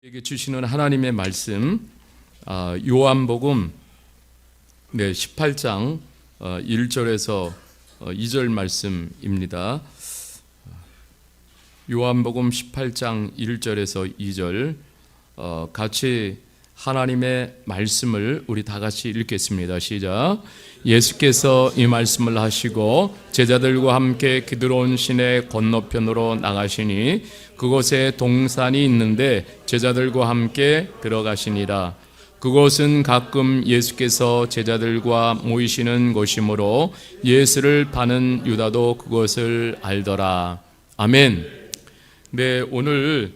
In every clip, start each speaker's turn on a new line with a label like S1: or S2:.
S1: 에게 주시는 하나님의 말씀, 요한복음 18장 1절에서 2절 말씀입니다. 요한복음 18장 1절에서 2절 같이 하나님의 말씀을 우리 다 같이 읽겠습니다. 시작. 예수께서 이 말씀을 하시고 제자들과 함께 기드론 시내 건너편으로 나가시니 그곳에 동산이 있는데 제자들과 함께 들어가시니라. 그곳은 가끔 예수께서 제자들과 모이시는 곳이므로 예수를 파는 유다도 그것을 알더라. 아멘. 네, 오늘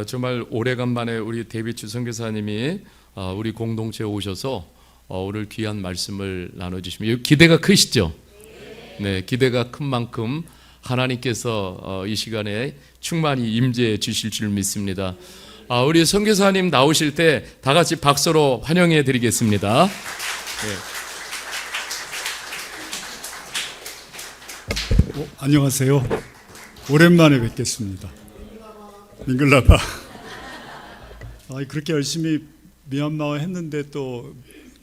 S1: 정말 오래간만에 우리 데이비드 선교사님이 우리 공동체에 오셔서 오늘 귀한 말씀을 나눠주시면 기대가 크시죠? 네, 기대가 큰 만큼 하나님께서 이 시간에 충만히 임재해 주실 줄 믿습니다. 우리 선교사님 나오실 때 다 같이 박수로 환영해 드리겠습니다. 네.
S2: 안녕하세요. 오랜만에 뵙겠습니다. 밍글라바. 그렇게 열심히 미얀마어 했는데 또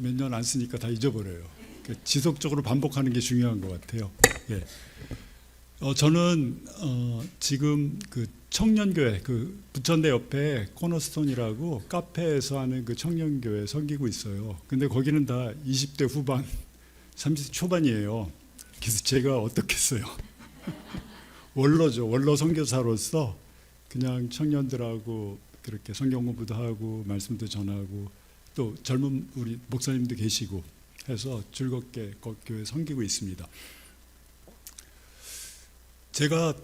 S2: 몇 년 안 쓰니까 다 잊어버려요. 지속적으로 반복하는 게 중요한 것 같아요. 예. 저는 지금 그 청년교회, 그 부천대 옆에 코너스톤이라고 카페에서 하는 그 청년교회 섬기고 있어요. 근데 거기는 다 20대 후반, 30대 초반이에요. 그래서 제가 어떻겠어요? 원로죠. 원로 선교사로서 그냥 청년들하고 그렇게 성경 공부도 하고 말씀도 전하고 또 젊은 우리 목사님도 계시고 해서 즐겁게 교회 섬기고 있습니다. 제가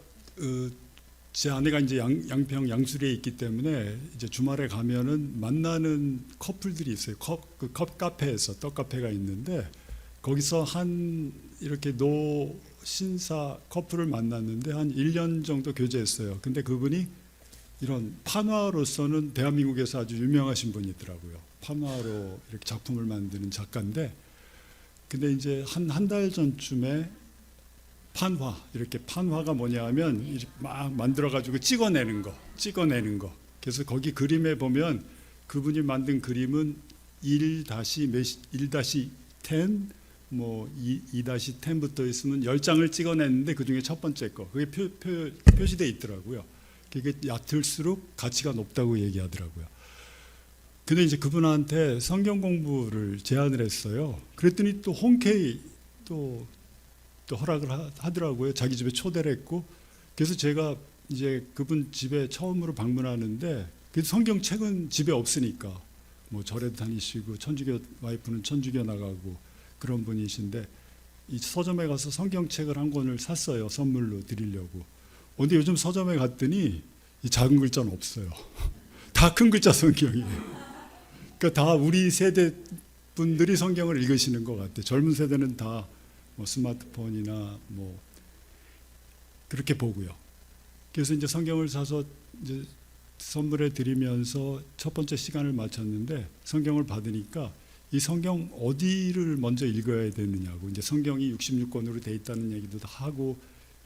S2: 제 아내가 이제 양평 양수리에 있기 때문에 이제 주말에 가면은 만나는 커플들이 있어요. 컵 카페에서 떡 카페가 있는데 거기서 한 이렇게 노 신사 커플을 만났는데 한 1년 정도 교제했어요. 근데 그분이 이런 판화로서는 대한민국에서 아주 유명하신 분이더라고요. 판화로 이렇게 작품을 만드는 작가인데, 근데 이제 한 달 전쯤에 이렇게 판화가 뭐냐 하면 이렇게 막 만들어가지고 찍어내는 거. 그래서 거기 그림에 보면 그분이 만든 그림은 1-10, 뭐 2-10부터 있으면 10장을 찍어냈는데 그 중에 첫 번째 거 그게 표시되어 있더라고요. 그게 얕을수록 가치가 높다고 얘기하더라고요. 근데 이제 그분한테 성경 공부를 제안을 했어요. 그랬더니 또 흔쾌히 또 허락을 하더라고요. 자기 집에 초대를 했고, 그래서 제가 이제 그분 집에 처음으로 방문하는데 그 성경책은 집에 없으니까 뭐 절에도 다니시고 천주교 와이프는 천주교 나가고 그런 분이신데 이 서점에 가서 성경책을 한 권을 샀어요. 선물로 드리려고. 근데 요즘 서점에 갔더니 이 작은 글자는 없어요. 다 큰 글자 성경이에요. 그러니까 다 우리 세대 분들이 성경을 읽으시는 것 같아요. 젊은 세대는 다 뭐 스마트폰이나 뭐 그렇게 보고요. 그래서 이제 성경을 사서 이제 선물해 드리면서 첫 번째 시간을 마쳤는데 성경을 받으니까 이 성경 어디를 먼저 읽어야 되느냐고, 이제 성경이 66권으로 돼 있다는 얘기도 하고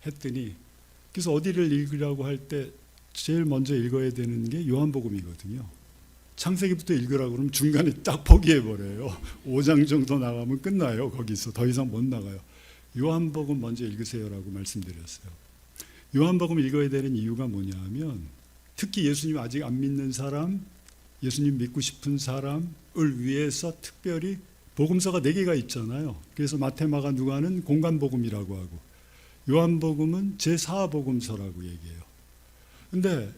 S2: 했더니, 그래서 어디를 읽으라고 할 때 제일 먼저 읽어야 되는 게 요한복음이거든요. 창세기부터 읽으라고 그러면 중간에 딱 포기해버려요. 5장 정도 나가면 끝나요. 거기서 더 이상 못 나가요. 요한복음 먼저 읽으세요라고 말씀드렸어요. 요한복음 읽어야 되는 이유가 뭐냐 하면, 특히 예수님 아직 안 믿는 사람, 예수님 믿고 싶은 사람을 위해서 특별히 복음서가 4개가 있잖아요. 그래서 마태, 마가, 누가는 공간복음이라고 하고 요한복음은 제4복음서라고 얘기해요. 근데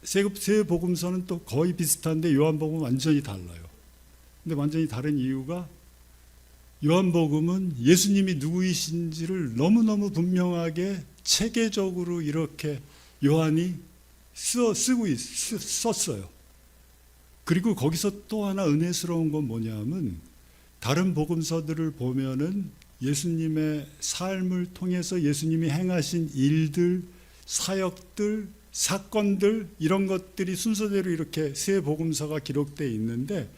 S2: 세 복음서는 또 거의 비슷한데 요한복음은 완전히 달라요. 근데 완전히 다른 이유가 요한복음은 예수님이 누구이신지를 너무너무 분명하게 체계적으로 이렇게 요한이 썼어요. 그리고 거기서 또 하나 은혜스러운 건 뭐냐면, 다른 복음서들을 보면은 예수님의 삶을 통해서 예수님이 행하신 일들, 사역들, 사건들, 이런 것들이 순서대로 이렇게 세 복음서가 기록되어 있는데,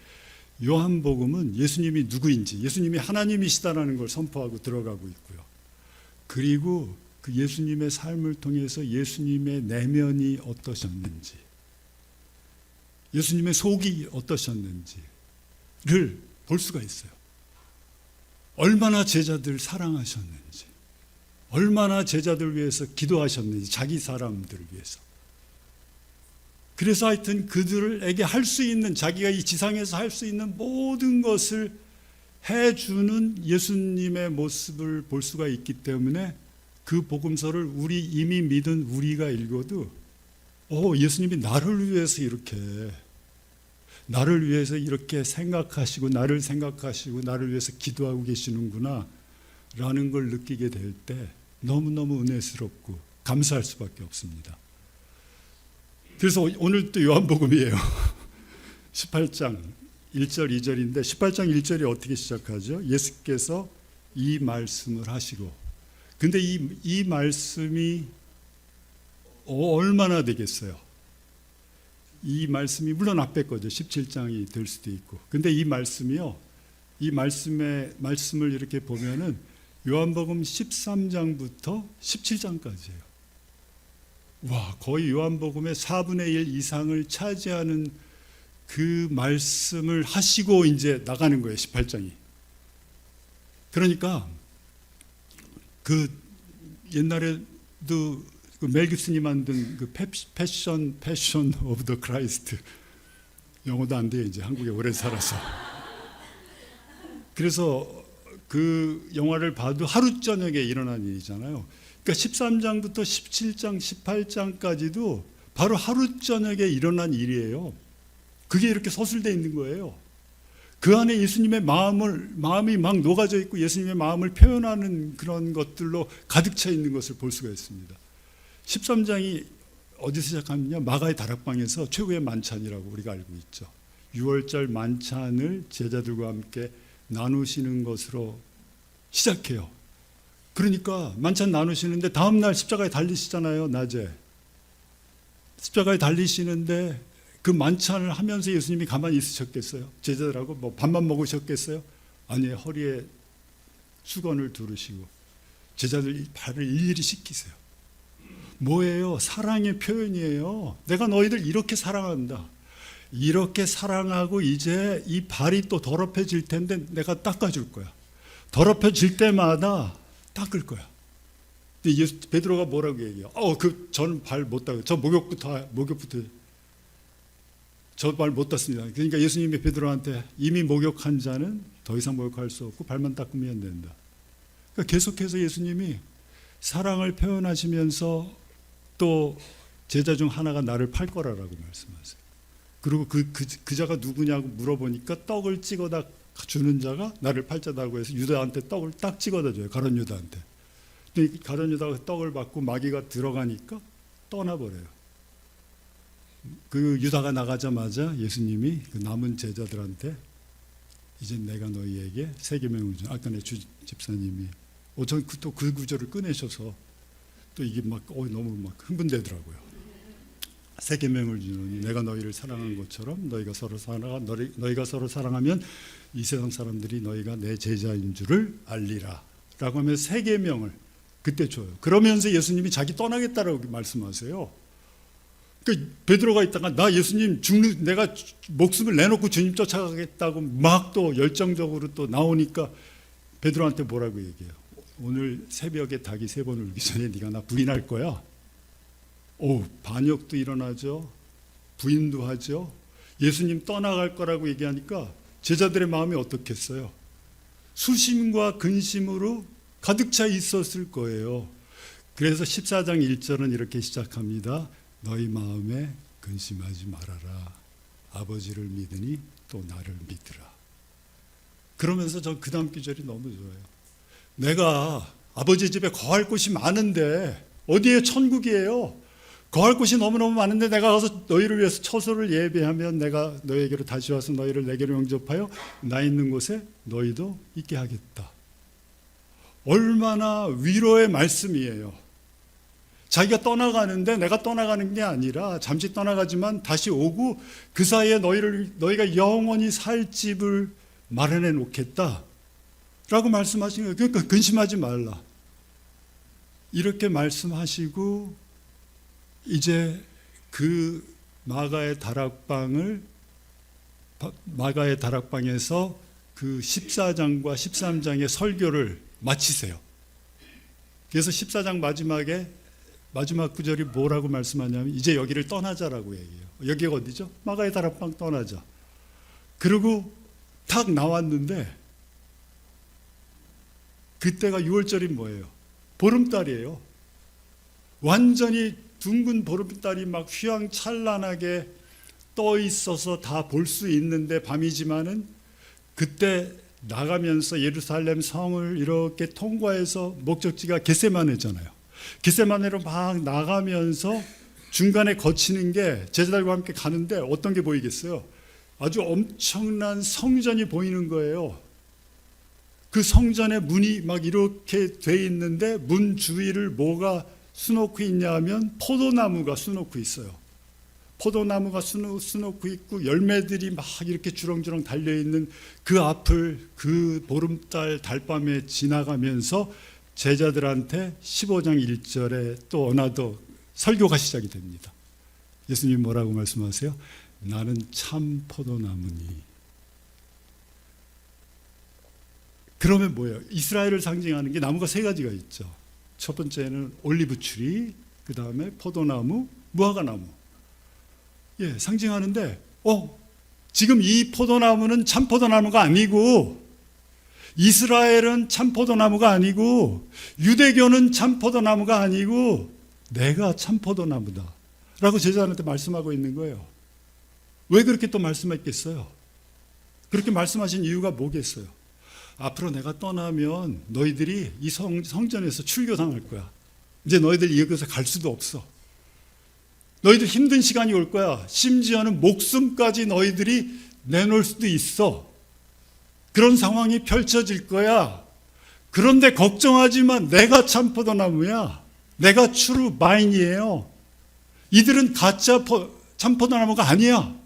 S2: 요한복음은 예수님이 누구인지, 예수님이 하나님이시다라는 걸 선포하고 들어가고 있고요. 그리고 그 예수님의 삶을 통해서 예수님의 내면이 어떠셨는지, 예수님의 속이 어떠셨는지를 볼 수가 있어요. 얼마나 제자들 사랑하셨는지, 얼마나 제자들 위해서 기도하셨는지, 자기 사람들을 위해서. 그래서 하여튼 그들에게 할 수 있는, 자기가 이 지상에서 할 수 있는 모든 것을 해주는 예수님의 모습을 볼 수가 있기 때문에 그 복음서를 이미 믿은 우리가 읽어도 예수님이 나를 위해서 이렇게 생각하시고 나를 생각하시고 나를 위해서 기도하고 계시는구나 라는 걸 느끼게 될 때 너무너무 은혜스럽고 감사할 수밖에 없습니다. 그래서 오늘 또 요한복음이에요. 18장 1절 2절인데 18장 1절이 어떻게 시작하죠? 예수께서 이 말씀을 하시고, 근데 이 말씀이 얼마나 되겠어요? 이 말씀이 물론 앞에 거죠. 17장이 될 수도 있고. 근데 이 말씀이요, 이 말씀을 이렇게 보면은 요한복음 13장부터 17장까지예요. 와, 거의 요한복음의 4분의 1 이상을 차지하는 그 말씀을 하시고 이제 나가는 거예요, 18장이. 그러니까 그 옛날에도 그 멜 깁슨이 만든 그 패션 오브 더 크라이스트, 영어도 안 돼요, 이제 한국에 오래 살아서. 그래서 그 영화를 봐도 하루 저녁에 일어난 일이잖아요. 그러니까 13장부터 17장, 18장까지도 바로 하루 저녁에 일어난 일이에요. 그게 이렇게 서술되어 있는 거예요. 그 안에 예수님의 마음이 막 녹아져 있고 예수님의 마음을 표현하는 그런 것들로 가득 차 있는 것을 볼 수가 있습니다. 13장이 어디서 시작하느냐? 마가의 다락방에서 최후의 만찬이라고 우리가 알고 있죠. 6월절 만찬을 제자들과 함께 나누시는 것으로 시작해요. 그러니까 만찬 나누시는데 다음날 십자가에 달리시잖아요, 낮에. 십자가에 달리시는데 그 만찬을 하면서 예수님이 가만히 있으셨겠어요? 제자들하고 뭐 밥만 먹으셨겠어요? 아니에요. 허리에 수건을 두르시고 제자들 발을 일일이 씻기세요. 뭐예요? 사랑의 표현이에요. 내가 너희들 이렇게 사랑한다. 이렇게 사랑하고 이제 이 발이 또 더럽혀질 텐데 내가 닦아줄 거야. 더럽혀질 때마다 닦을 거야. 근데 베드로가 뭐라고 얘기해요? 저는 발 못 닦아요. 저 목욕부터 저 발 못 닦습니다. 그러니까 예수님이 베드로한테 이미 목욕한 자는 더 이상 목욕할 수 없고 발만 닦으면 된다. 그러니까 계속해서 예수님이 사랑을 표현하시면서 또 제자 중 하나가 나를 팔 거라고 말씀하세요. 그리고 그 자가 누구냐고 물어보니까 떡을 찍어다 주는 자가 나를 팔자다고 해서 유다한테 떡을 딱 찍어다 줘요. 가룟 유다한테. 근데 가룟 유다가 떡을 받고 마귀가 들어가니까 떠나버려요. 그 유다가 나가자마자 예수님이 그 남은 제자들한테 이제 내가 너희에게 새 계명을 준, 아까 내 집사님이 전 또 그 구절을 꺼내셔서 또 이게 막 너무 막 흥분되더라고요. 새 계명을 주노니 내가 너희를 사랑한 것처럼 너희가 서로 사랑하면 이 세상 사람들이 너희가 내 제자인 줄을 알리라 라고 하면서 새 계명을 그때 줘요. 그러면서 예수님이 자기 떠나겠다라고 말씀하세요. 그러니까 베드로가 있다가 나 예수님 내가 목숨을 내놓고 주님 쫓아가겠다고 막 또 열정적으로 또 나오니까 베드로한테 뭐라고 얘기해요? 오늘 새벽에 닭이 3번 울기 전에 네가 나 부인할 거야. 반역도 일어나죠. 부인도 하죠. 예수님 떠나갈 거라고 얘기하니까 제자들의 마음이 어떻겠어요? 수심과 근심으로 가득 차 있었을 거예요. 그래서 14장 1절은 이렇게 시작합니다. 너희 마음에 근심하지 말아라. 아버지를 믿으니 또 나를 믿으라. 그러면서 저 그 다음 구절이 너무 좋아요. 내가 아버지 집에 거할 곳이 많은데 어디에 천국이에요? 거할 곳이 너무너무 많은데 내가 가서 너희를 위해서 처소를 예배하면 내가 너희에게로 다시 와서 너희를 내게로 영접하여 나 있는 곳에 너희도 있게 하겠다. 얼마나 위로의 말씀이에요. 자기가 떠나가는데 내가 떠나가는 게 아니라 잠시 떠나가지만 다시 오고 그 사이에 너희가 영원히 살 집을 마련해 놓겠다 라고 말씀하신 거예요. 그러니까 근심하지 말라. 이렇게 말씀하시고 이제 그 마가의 다락방에서 그 14장과 13장의 설교를 마치세요. 그래서 14장 마지막 구절이 뭐라고 말씀하냐면 이제 여기를 떠나자라고 얘기해요. 여기가 어디죠? 마가의 다락방 떠나자. 그리고 탁 나왔는데 그때가 6월절이 뭐예요? 보름달이에요. 완전히 둥근 보름달이 막 휘황찬란하게 떠 있어서 다 볼 수 있는데 밤이지만은 그때 나가면서 예루살렘 성을 이렇게 통과해서 목적지가 겟세마네잖아요. 겟세마네로 막 나가면서 중간에 거치는 게 제자들과 함께 가는데 어떤 게 보이겠어요? 아주 엄청난 성전이 보이는 거예요. 그 성전의 문이 막 이렇게 돼 있는데 문 주위를 뭐가 수놓고 있냐 하면 포도나무가 수놓고 있어요. 포도나무가 수놓고 있고 열매들이 막 이렇게 주렁주렁 달려있는 그 앞을 그 보름달 달밤에 지나가면서 제자들한테 15장 1절에 또 어나더 설교가 시작이 됩니다. 예수님 뭐라고 말씀하세요? 나는 참 포도나무니. 그러면 뭐예요? 이스라엘을 상징하는 게 나무가 세 가지가 있죠. 첫 번째는 올리브 추리, 그 다음에 포도나무, 무화과나무. 예, 상징하는데, 지금 이 포도나무는 참 포도나무가 아니고, 이스라엘은 참 포도나무가 아니고, 유대교는 참 포도나무가 아니고, 내가 참 포도나무다. 라고 제자들한테 말씀하고 있는 거예요. 왜 그렇게 또 말씀했겠어요? 그렇게 말씀하신 이유가 뭐겠어요? 앞으로 내가 떠나면 너희들이 이 성전에서 출교당할 거야. 이제 너희들 여기서 갈 수도 없어. 너희들 힘든 시간이 올 거야. 심지어는 목숨까지 너희들이 내놓을 수도 있어. 그런 상황이 펼쳐질 거야. 그런데 걱정하지 마. 내가 참 포도나무야. 내가 트루 바인이에요. 이들은 가짜 참 포도나무가 아니야.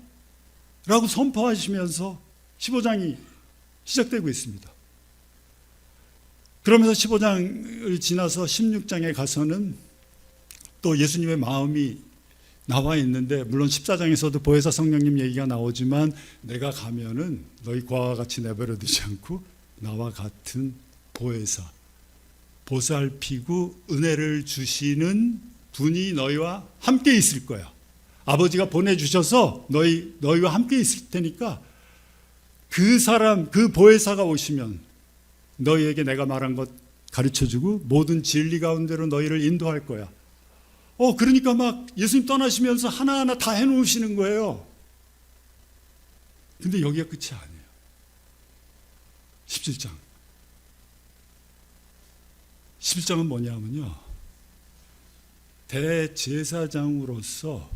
S2: 라고 선포하시면서 15장이 시작되고 있습니다. 그러면서 15장을 지나서 16장에 가서는 또 예수님의 마음이 나와 있는데, 물론 14장에서도 보혜사 성령님 얘기가 나오지만 내가 가면은 너희 과와 같이 내버려 두지 않고 나와 같은 보혜사, 보살피고 은혜를 주시는 분이 너희와 함께 있을 거야. 아버지가 보내주셔서 너희와 함께 있을 테니까 그 사람, 그 보혜사가 오시면 너희에게 내가 말한 것 가르쳐주고 모든 진리 가운데로 너희를 인도할 거야. 그러니까 막 예수님 떠나시면서 하나하나 다 해놓으시는 거예요. 근데 여기가 끝이 아니에요. 17장. 17장은 뭐냐면요, 대제사장으로서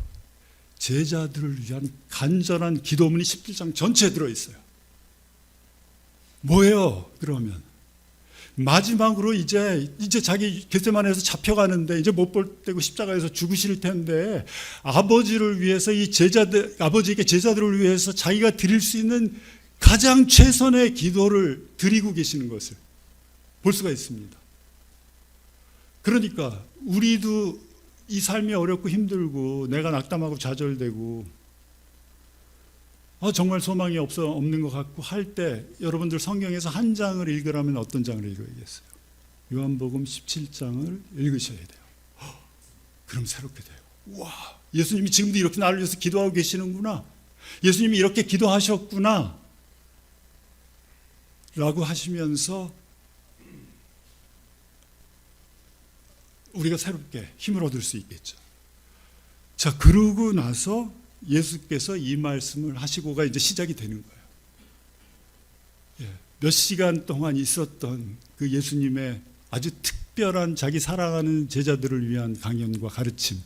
S2: 제자들을 위한 간절한 기도문이 17장 전체에 들어있어요. 뭐예요? 그러면 마지막으로 이제 자기 겟세마네에서 잡혀가는데 이제 못 볼 때고 십자가에서 죽으실 텐데, 아버지를 위해서 아버지에게 제자들을 위해서 자기가 드릴 수 있는 가장 최선의 기도를 드리고 계시는 것을 볼 수가 있습니다. 그러니까 우리도 이 삶이 어렵고 힘들고 내가 낙담하고 좌절되고 정말 소망이 없는 것 같고 할 때, 여러분들 성경에서 한 장을 읽으라면 어떤 장을 읽어야겠어요? 요한복음 17장을 읽으셔야 돼요. 그럼 새롭게 돼요. 와, 예수님이 지금도 이렇게 나를 위해서 기도하고 계시는구나. 예수님이 이렇게 기도하셨구나. 라고 하시면서 우리가 새롭게 힘을 얻을 수 있겠죠. 자, 그러고 나서 예수께서 이 말씀을 하시고가 이제 시작이 되는 거예요. 몇 시간 동안 있었던 그 예수님의 아주 특별한 자기 사랑하는 제자들을 위한 강연과 가르침,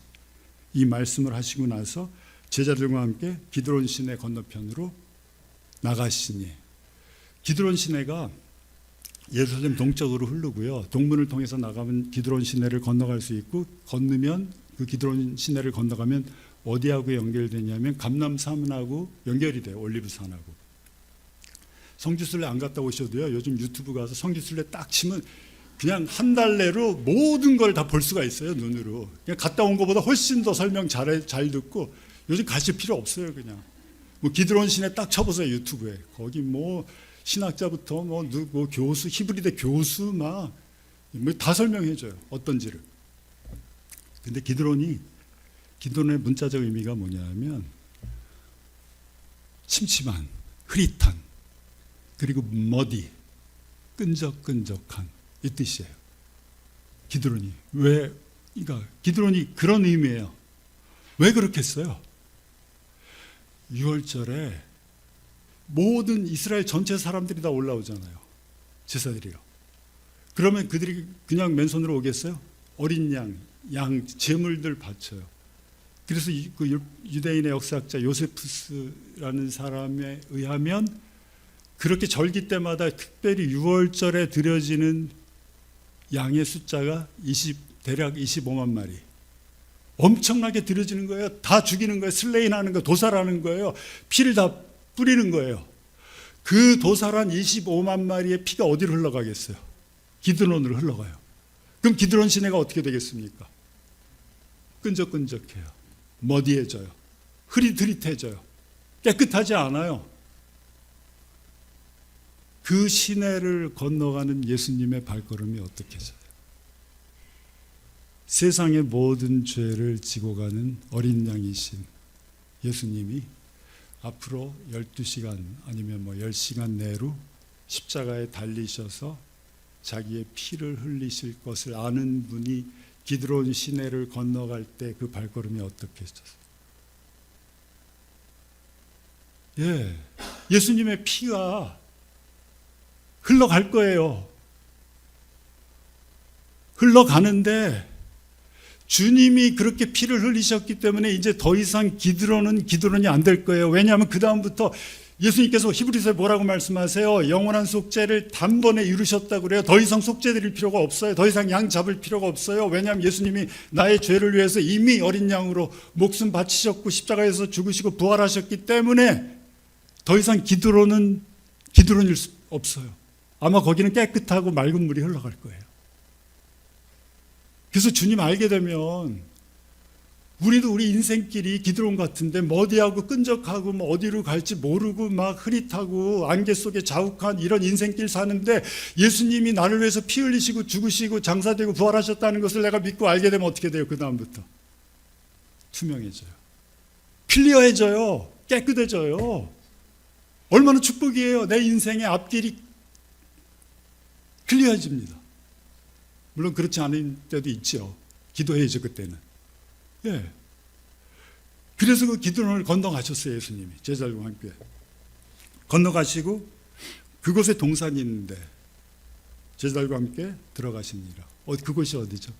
S2: 이 말씀을 하시고 나서 제자들과 함께 기드론 시내 건너편으로 나가시니, 기드론 시내가 예루살렘 동쪽으로 흐르고요, 동문을 통해서 나가면 기드론 시내를 건너갈 수 있고, 건너면 그 기드론 시내를 건너가면 어디하고 연결되냐면 감람산하고 연결이 돼요. 올리브산하고. 성지순례 안 갔다 오셔도요, 요즘 유튜브 가서 성지순례 딱 치면 그냥 한 달 내로 모든 걸 다 볼 수가 있어요. 눈으로. 그냥 갔다 온 것보다 훨씬 더 설명 잘 듣고, 요즘 가실 필요 없어요. 그냥 뭐 기드론 신에 딱 쳐보세요. 유튜브에. 거기 뭐 신학자부터 뭐 누구 교수, 히브리대 교수 막 뭐 다 설명해줘요. 어떤지를. 근데 기드론의 문자적 의미가 뭐냐면 침침한, 흐릿한, 그리고 머디, 끈적끈적한 이 뜻이에요. 기드론이 왜? 그러니까 기드론이 그런 의미예요. 왜 그렇겠어요? 6월절에 모든 이스라엘 전체 사람들이 다 올라오잖아요. 제사드리러. 그러면 그들이 그냥 맨손으로 오겠어요? 어린 양 제물들 바쳐요. 그래서 그 유대인의 역사학자 요세푸스라는 사람에 의하면 그렇게 절기 때마다 특별히 6월절에 드려지는 양의 숫자가 대략 25만 마리. 엄청나게 드려지는 거예요. 다 죽이는 거예요. 슬레인하는 거예요. 도살하는 거예요. 피를 다 뿌리는 거예요. 그 도살한 25만 마리의 피가 어디로 흘러가겠어요? 기드론으로 흘러가요. 그럼 기드론 시내가 어떻게 되겠습니까? 끈적끈적해요. 머디해져요. 흐릿흐릿해져요. 깨끗하지 않아요. 그 시내를 건너가는 예수님의 발걸음이 어떻게 져요? 세상의 모든 죄를 지고 가는 어린 양이신 예수님이 앞으로 12시간 아니면 뭐 10시간 내로 십자가에 달리셔서 자기의 피를 흘리실 것을 아는 분이 기드론 시내를 건너갈 때 그 발걸음이 어떻게 졌어요? 예수님의 피가 흘러갈 거예요. 흘러가는데 주님이 그렇게 피를 흘리셨기 때문에 이제 더 이상 기드론이 안 될 거예요. 왜냐하면 그 다음부터 예수님께서 히브리서에 뭐라고 말씀하세요? 영원한 속죄를 단번에 이루셨다고 그래요. 더 이상 속죄 드릴 필요가 없어요. 더 이상 양 잡을 필요가 없어요. 왜냐하면 예수님이 나의 죄를 위해서 이미 어린 양으로 목숨 바치셨고 십자가에서 죽으시고 부활하셨기 때문에 더 이상 기드론일 수 없어요. 아마 거기는 깨끗하고 맑은 물이 흘러갈 거예요. 그래서 주님 알게 되면 우리도 우리 인생길이 기드론 같은데 머디하고 끈적하고 뭐 어디로 갈지 모르고 막 흐릿하고 안개 속에 자욱한 이런 인생길 사는데 예수님이 나를 위해서 피 흘리시고 죽으시고 장사되고 부활하셨다는 것을 내가 믿고 알게 되면 어떻게 돼요? 그 다음부터 투명해져요. 클리어해져요. 깨끗해져요. 얼마나 축복이에요. 내 인생의 앞길이 클리어해집니다. 물론 그렇지 않은 때도 있죠. 기도해야죠, 그때는. 그래서 그 기드론을 건너가셨어요, 예수님이. 제자들과 함께. 건너가시고 그곳에 동산이 있는데 제자들과 함께 들어가시니라. 그곳이 어디죠?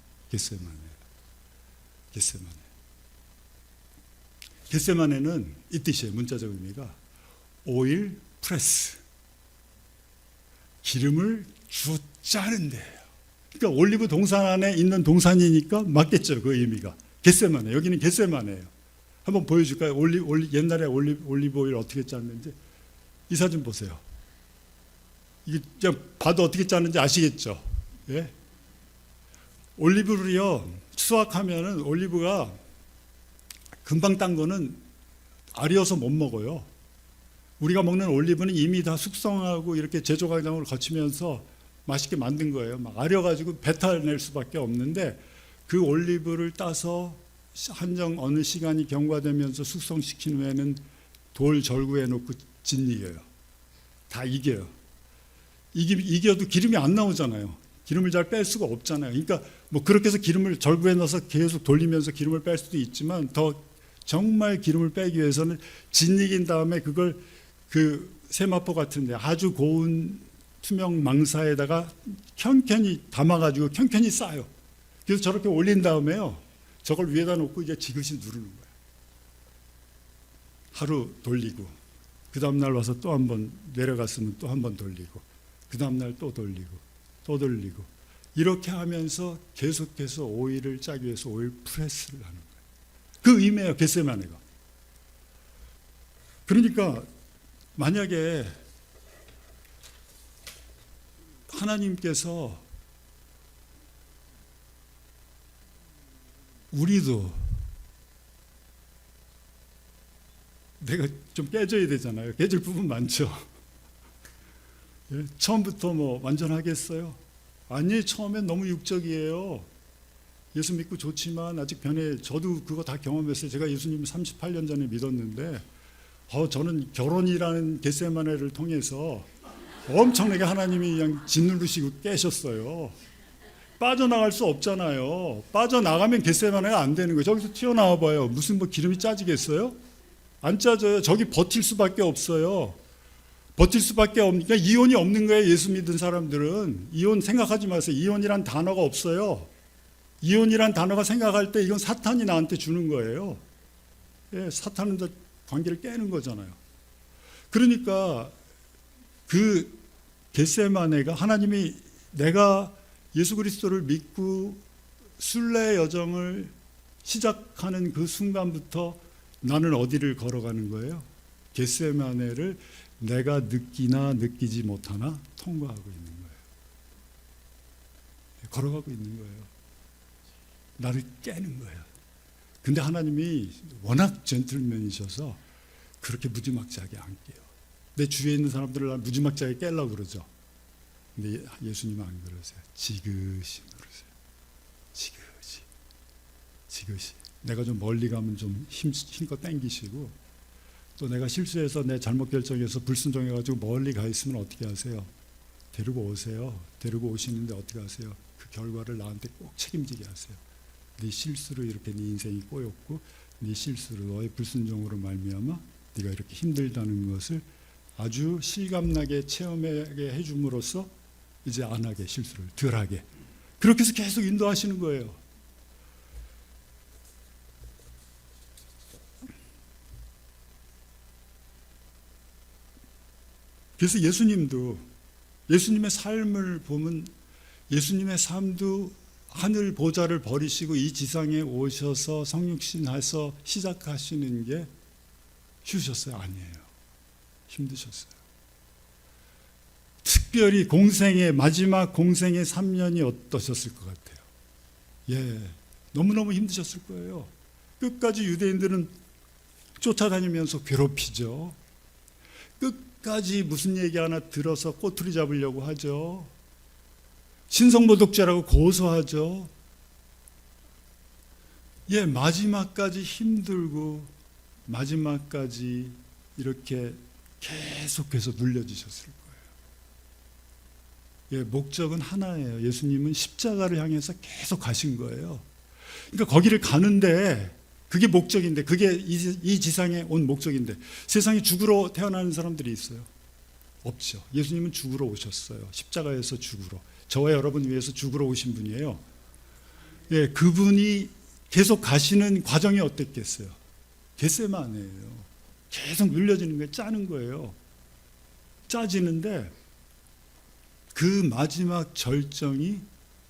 S2: 겟세마네는 이 뜻이에요. 문자적 의미가 오일 프레스. 기름을 쭉 짜는 데예요. 그러니까 올리브 동산 안에 있는 동산이니까 맞겠죠, 그 의미가. 겟세마네. 여기는 겟세마네예요. 한번 보여줄까요? 옛날에 올리브 오일 어떻게 짰는지. 이 사진 보세요. 이게 그냥 봐도 어떻게 짰는지 아시겠죠? 올리브를요, 수확하면은 올리브가 금방 딴 거는 아리어서 못 먹어요. 우리가 먹는 올리브는 이미 다 숙성하고 이렇게 제조 과정을 거치면서 맛있게 만든 거예요. 막 아려가지고 뱉어낼 수밖에 없는데 그 올리브를 따서 어느 시간이 경과되면서 숙성시킨 후에는 돌 절구에 놓고 짓이겨요. 다 이겨요. 이겨도 기름이 안 나오잖아요. 기름을 잘 뺄 수가 없잖아요. 그러니까 뭐 그렇게 해서 기름을 절구에 넣어서 계속 돌리면서 기름을 뺄 수도 있지만 더 정말 기름을 빼기 위해서는 짓이긴 다음에 그걸 그 세마포 같은데 아주 고운 투명 망사에다가 켠켠이 담아가지고 켠켠이 싸요. 그래서 저렇게 올린 다음에요, 저걸 위에다 놓고 이제 지그시 누르는 거예요. 하루 돌리고 그 다음날 와서 또 한 번 내려갔으면 또 한 번 돌리고 그 다음날 또 돌리고 또 돌리고 이렇게 하면서 계속해서 오일을 짜기 위해서 오일 프레스를 하는 거예요. 그 의미예요, 겟세마네가. 그러니까 만약에 하나님께서 우리도 내가 좀 깨져야 되잖아요. 깨질 부분 많죠. 예? 처음부터 뭐 완전하겠어요? 아니, 처음엔 너무 육적이에요. 예수 믿고 좋지만 아직 저도 그거 다 경험했어요. 제가 예수님 38년 전에 믿었는데 저는 결혼이라는 겟세마네를 통해서 엄청나게 하나님이 그냥 짓누르시고 깨셨어요. 빠져나갈 수 없잖아요. 빠져나가면 겟세마네가 안 되는 거예요. 저기서 튀어나와 봐요. 무슨 뭐 기름이 짜지겠어요? 안 짜져요. 저기 버틸 수밖에 없어요. 버틸 수밖에 없으니까 이혼이 없는 거예요. 예수 믿은 사람들은. 이혼 생각하지 마세요. 이혼이란 단어가 없어요. 이혼이란 단어가 생각할 때 이건 사탄이 나한테 주는 거예요. 예, 사탄은 관계를 깨는 거잖아요. 그러니까 그 겟세마네가 하나님이 내가 예수 그리스도를 믿고 순례의 여정을 시작하는 그 순간부터 나는 어디를 걸어가는 거예요? 겟세마네를 내가 느끼나 느끼지 못하나 통과하고 있는 거예요. 걸어가고 있는 거예요. 나를 깨는 거예요. 근데 하나님이 워낙 젠틀맨이셔서 그렇게 무지막지하게 안 깨요. 내 주위에 있는 사람들을 무지막지하게 깨려고 그러죠. 근데 예수님은 안 그러세요. 지그시 누르세요. 지그시. 지그시. 내가 좀 멀리 가면 좀 힘껏 당기시고, 또 내가 실수해서 내 잘못 결정해서 불순종해가지고 멀리 가 있으면 어떻게 하세요? 데리고 오세요. 데리고 오시는데 어떻게 하세요? 그 결과를 나한테 꼭 책임지게 하세요. 네 실수로 이렇게 네 인생이 꼬였고, 네 실수로 너의 불순종으로 말미암아 네가 이렇게 힘들다는 것을 아주 실감나게 체험하게 해줌으로써 이제 안 하게, 실수를 덜 하게, 그렇게 해서 계속 인도하시는 거예요. 그래서 예수님의 삶을 보면 예수님의 삶도 하늘 보좌를 버리시고 이 지상에 오셔서 성육신해서 시작하시는 게 쉬우셨어요? 아니에요. 힘드셨어요. 특별히 마지막 공생의 3년이 어떠셨을 것 같아요? 예, 너무너무 힘드셨을 거예요. 끝까지 유대인들은 쫓아다니면서 괴롭히죠. 끝까지 무슨 얘기 하나 들어서 꼬투리 잡으려고 하죠. 신성모독죄라고 고소하죠. 예, 마지막까지 힘들고 마지막까지 이렇게 계속해서 눌려지셨을 거예요. 예, 목적은 하나예요. 예수님은 십자가를 향해서 계속 가신 거예요. 그러니까 거기를 가는데 그게 목적인데, 그게 이 지상에 온 목적인데, 세상에 죽으러 태어나는 사람들이 있어요? 없죠. 예수님은 죽으러 오셨어요. 십자가에서 죽으러. 저와 여러분 위해서 죽으러 오신 분이에요. 예, 그분이 계속 가시는 과정이 어땠겠어요? 겟세마네예요. 계속 눌려지는 거예요. 짜는 거예요. 짜지는데 그 마지막 절정이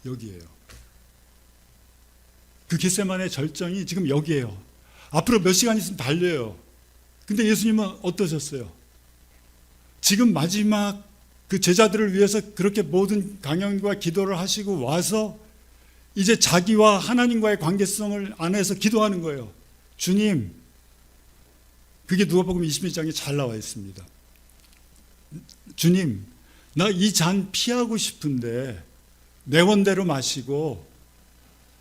S2: 여기예요. 그 겟세마네 절정이 지금 여기예요. 앞으로 몇 시간 있으면 달려요. 근데 예수님은 어떠셨어요? 지금 마지막 그 제자들을 위해서 그렇게 모든 강연과 기도를 하시고 와서 이제 자기와 하나님과의 관계성을 안에서 기도하는 거예요. 주님, 그게 누가복음 21장에 잘 나와 있습니다. 주님, 나 이 잔 피하고 싶은데 내 원대로 마시고,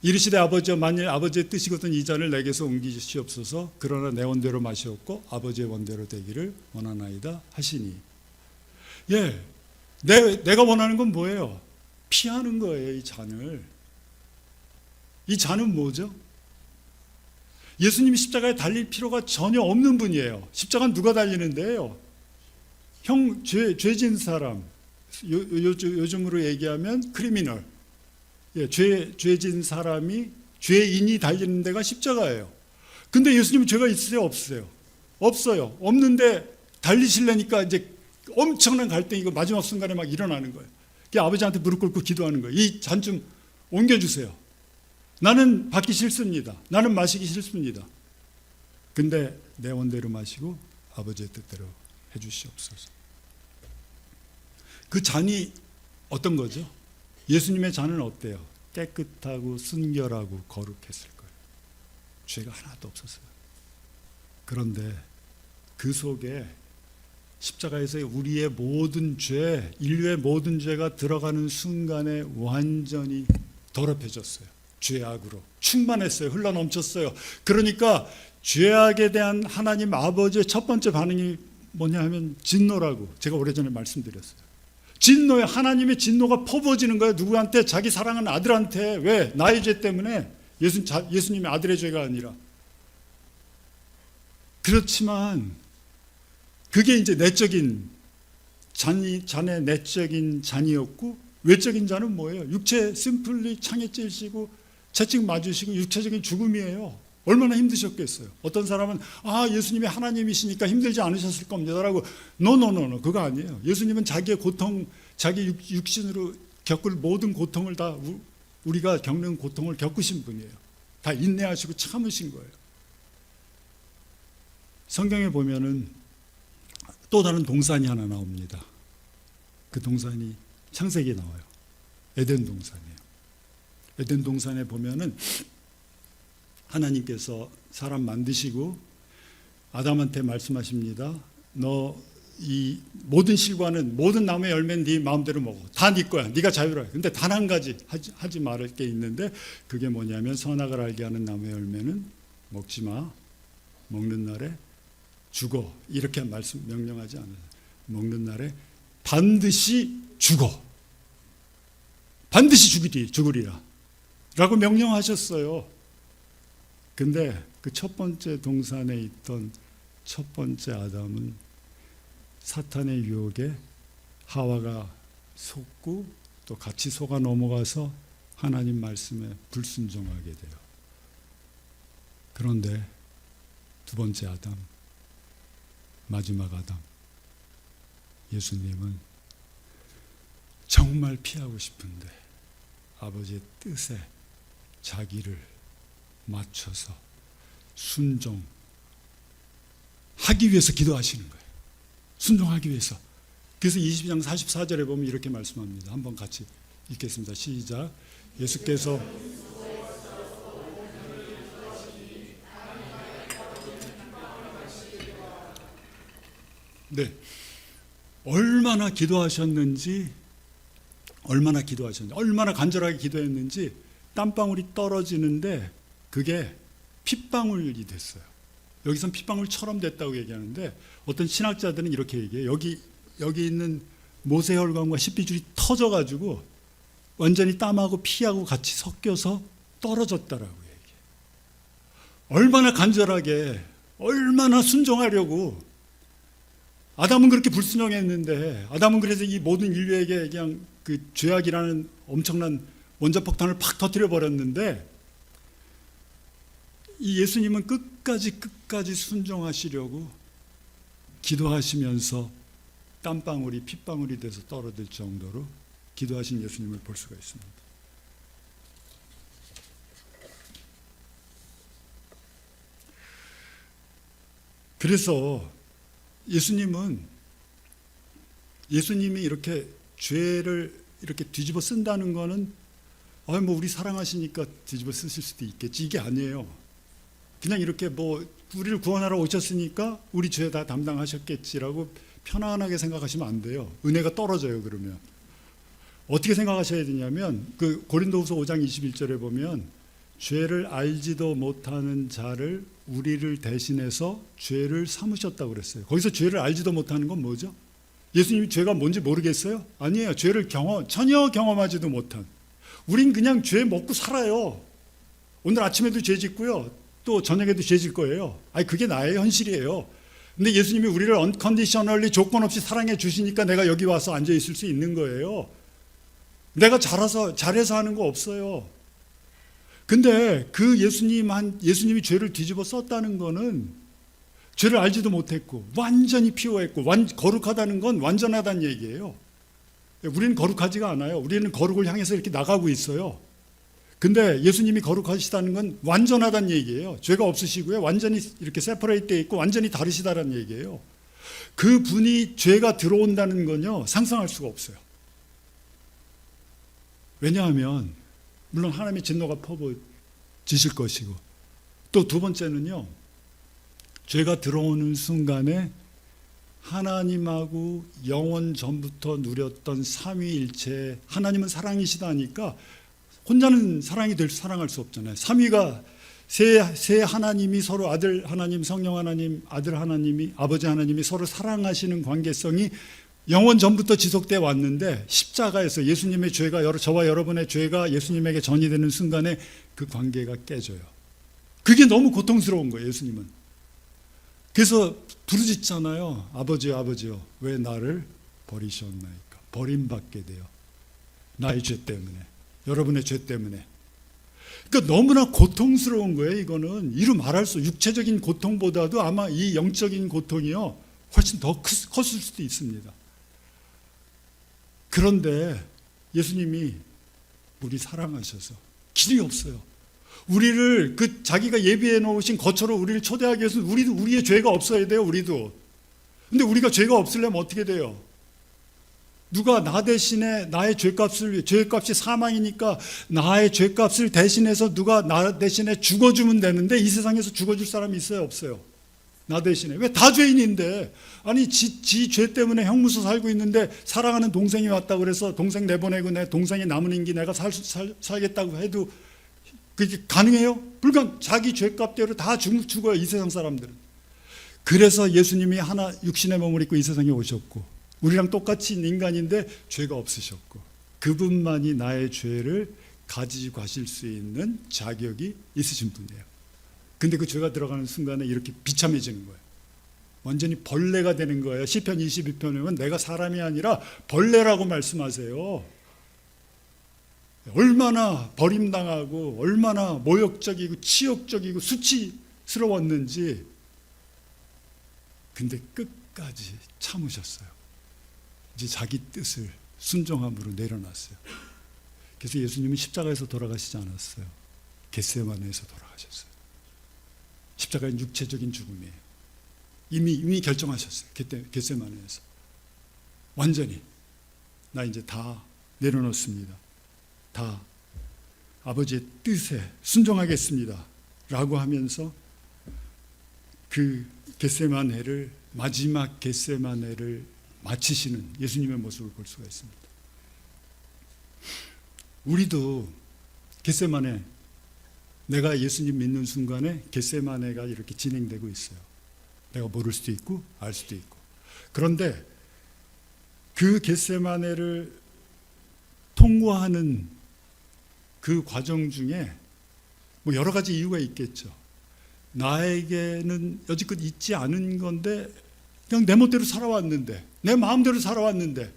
S2: 이르시되 아버지여, 만일 아버지의 뜻이거든 이 잔을 내게서 옮기시옵소서. 그러나 내 원대로 마시옵고 아버지의 원대로 되기를 원하나이다 하시니. 예, 내가 원하는 건 뭐예요? 피하는 거예요. 이 잔을. 이 잔은 뭐죠? 예수님이 십자가에 달릴 필요가 전혀 없는 분이에요. 십자가는 누가 달리는데요? 죄진 사람, 요즘으로 얘기하면 크리미널, 예, 죄진 사람이, 죄인이 달리는 데가 십자가예요. 근데 예수님은 죄가 있으세요? 없으세요? 없어요. 없는데 달리시려니까 이제 엄청난 갈등이 마지막 순간에 막 일어나는 거예요. 아버지한테 무릎 꿇고 기도하는 거예요. 이 잔 좀 옮겨주세요. 나는 받기 싫습니다. 나는 마시기 싫습니다. 근데 내 원대로 마시고 아버지의 뜻대로 해주시옵소서. 그 잔이 어떤 거죠? 예수님의 잔은 어때요? 깨끗하고 순결하고 거룩했을 거예요. 죄가 하나도 없었어요. 그런데 그 속에 십자가에서 우리의 모든 죄, 인류의 모든 죄가 들어가는 순간에 완전히 더럽혀졌어요. 죄악으로 충만했어요. 흘러넘쳤어요. 그러니까 죄악에 대한 하나님 아버지의 첫 번째 반응이 뭐냐 하면 진노라고 제가 오래전에 말씀드렸어요. 진노에 하나님의 진노가 퍼부어지는 거예요. 누구한테? 자기 사랑하는 아들한테. 왜? 나의 죄 때문에. 예수님의 아들의 죄가 아니라. 그렇지만 그게 이제 내적인 잔의 내적인 잔이었고, 외적인 잔은 뭐예요? 육체 심플리 창에 찔시고 채찍 맞으시고 육체적인 죽음이에요. 얼마나 힘드셨겠어요. 어떤 사람은 예수님이 하나님이시니까 힘들지 않으셨을 겁니다라고. 노 그거 아니에요. 예수님은 자기의 고통, 자기 육신으로 겪을 모든 고통을 다 우리가 겪는 고통을 겪으신 분이에요. 다 인내하시고 참으신 거예요. 성경에 보면은 또 다른 동산이 하나 나옵니다. 그 동산이 창세기에 나와요. 에덴 동산이에요. 에덴 동산에 보면은 하나님께서 사람 만드시고 아담한테 말씀하십니다. 너 이 모든 실과는, 모든 나무의 열매는 네 마음대로 먹어. 다 네 거야. 네가 자유로워. 근데 단 한 가지 하지 말을 게 있는데, 그게 뭐냐면 선악을 알게 하는 나무의 열매는 먹지 마. 먹는 날에 죽어. 이렇게 명령하지 않아요. 먹는 날에 반드시 죽어. 반드시 죽으리라 라고 명령하셨어요. 근데 그 첫 번째 동산에 있던 첫 번째 아담은 사탄의 유혹에 하와가 속고 또 같이 속아 넘어가서 하나님 말씀에 불순종하게 돼요. 그런데 두 번째 아담, 마지막 아담, 예수님은 정말 피하고 싶은데 아버지의 뜻에 자기를 맞춰서 순종하기 위해서 기도하시는 거예요. 순종하기 위해서. 그래서 22장 44절에 보면 이렇게 말씀합니다. 한번 같이 읽겠습니다. 시작. 예수께서 얼마나 기도하셨는지, 얼마나 간절하게 기도했는지 땀방울이 떨어지는데 그게 핏방울이 됐어요. 여기선 핏방울처럼 됐다고 얘기하는데, 어떤 신학자들은 이렇게 얘기해요. 여기 있는 모세혈관과 십비줄이 터져가지고 완전히 땀하고 피하고 같이 섞여서 떨어졌다라고 얘기해요. 얼마나 간절하게, 얼마나 순종하려고. 아담은 그렇게 불순종했는데, 아담은 그래서 이 모든 인류에게 그냥 그 죄악이라는 엄청난 원자폭탄을 팍 터뜨려 버렸는데, 이 예수님은 끝까지 순종하시려고 기도하시면서 땀방울이 핏방울이 돼서 떨어질 정도로 기도하신 예수님을 볼 수가 있습니다. 그래서 예수님이 이렇게 죄를 이렇게 뒤집어 쓴다는 거는 뭐 우리 사랑하시니까 뒤집어 쓰실 수도 있겠지, 이게 아니에요. 그냥 이렇게 우리를 구원하러 오셨으니까 우리 죄 다 담당하셨겠지라고 편안하게 생각하시면 안 돼요. 은혜가 떨어져요. 그러면 어떻게 생각하셔야 되냐면, 그 고린도후서 5장 21절에 보면 죄를 알지도 못하는 자를 우리를 대신해서 죄를 삼으셨다고 그랬어요. 거기서 죄를 알지도 못하는 건 뭐죠? 예수님이 죄가 뭔지 모르겠어요? 아니에요. 죄를 전혀 경험하지도 못한. 우린 그냥 죄 먹고 살아요. 오늘 아침에도 죄 짓고요. 또 저녁에도 죄 질 거예요. 그게 나의 현실이에요. 근데 예수님이 우리를 언컨디셔널리 조건 없이 사랑해 주시니까 내가 여기 와서 앉아 있을 수 있는 거예요. 내가 잘해서 하는 거 없어요. 근데 그 예수님이 죄를 뒤집어 썼다는 거는 죄를 알지도 못했고 완전히 피워했고, 거룩하다는 건 완전하다는 얘기예요. 우리는 거룩하지가 않아요. 우리는 거룩을 향해서 이렇게 나가고 있어요. 근데 예수님이 거룩하시다는 건 완전하다는 얘기예요. 죄가 없으시고요. 완전히 이렇게 세퍼레이트 되어 있고 완전히 다르시다는 얘기예요. 그 분이 죄가 들어온다는 건요, 상상할 수가 없어요. 왜냐하면 물론 하나님의 진노가 퍼부어지실 것이고, 또 두 번째는요, 죄가 들어오는 순간에 하나님하고 영원 전부터 누렸던 삼위일체, 하나님은 사랑이시다니까 혼자는 사랑할 수 없잖아요. 삼위가 세 하나님이 서로 아들 하나님, 성령 하나님, 아들 하나님이, 아버지 하나님이 서로 사랑하시는 관계성이 영원 전부터 지속돼 왔는데 십자가에서 예수님의 죄가, 저와 여러분의 죄가 예수님에게 전이되는 순간에 그 관계가 깨져요. 그게 너무 고통스러운 거예요, 예수님은. 그래서 부르짖잖아요. 아버지요, 아버지요, 왜 나를 버리셨나이까? 버림받게 돼요. 나의 죄 때문에, 여러분의 죄 때문에. 그러니까 너무나 고통스러운 거예요. 이거는 이루 말할 수, 육체적인 고통보다도 아마 이 영적인 고통이요 훨씬 더 컸을 수도 있습니다. 그런데 예수님이 우리 사랑하셔서 길이 없어요. 우리를 자기가 예비해 놓으신 것처럼 우리를 초대하기 위해서 우리도 우리의 죄가 없어야 돼요. 우리도. 근데 우리가 죄가 없으려면 어떻게 돼요? 누가 나 대신에 나의 죄값이 사망이니까 나의 죄값을 대신해서 누가 나 대신에 죽어주면 되는데 이 세상에서 죽어줄 사람이 있어요? 없어요? 나 대신에. 왜? 다 죄인인데. 아니 지 죄 때문에 형무소 살고 있는데 사랑하는 동생이 왔다고 그래서 동생 내보내고 내 동생이 남은 인기 내가 살겠다고 해도 그게 가능해요? 자기 죄값대로 다 죽어요, 이 세상 사람들은. 그래서 예수님이 육신의 몸을 입고 이 세상에 오셨고 우리랑 똑같이 인간인데 죄가 없으셨고 그분만이 나의 죄를 가지고 가실 수 있는 자격이 있으신 분이에요. 근데 그 죄가 들어가는 순간에 이렇게 비참해지는 거예요. 완전히 벌레가 되는 거예요. 시편 22편에 보면 내가 사람이 아니라 벌레라고 말씀하세요. 얼마나 버림당하고 얼마나 모욕적이고 치욕적이고 수치스러웠는지. 근데 끝까지 참으셨어요. 이제 자기 뜻을 순종함으로 내려놨어요. 그래서 예수님은 십자가에서 돌아가시지 않았어요. 겟세마네에서 돌아가셨어요. 십자가는 육체적인 죽음이에요. 이미 결정하셨어요. 겟세마네에서. 완전히 나 이제 다 내려놓습니다. 다 아버지의 뜻에 순종하겠습니다 라고 하면서 그 겟세마네를, 마지막 겟세마네를 마치시는 예수님의 모습을 볼 수가 있습니다. 우리도 겟세마네, 내가 예수님 믿는 순간에 겟세마네가 이렇게 진행되고 있어요. 내가 모를 수도 있고 알 수도 있고. 그런데 그 겟세마네를 통과하는 그 과정 중에 뭐 여러 가지 이유가 있겠죠. 나에게는 여지껏 있지 않은 건데 그냥 내 멋대로 살아왔는데, 내 마음대로 살아왔는데,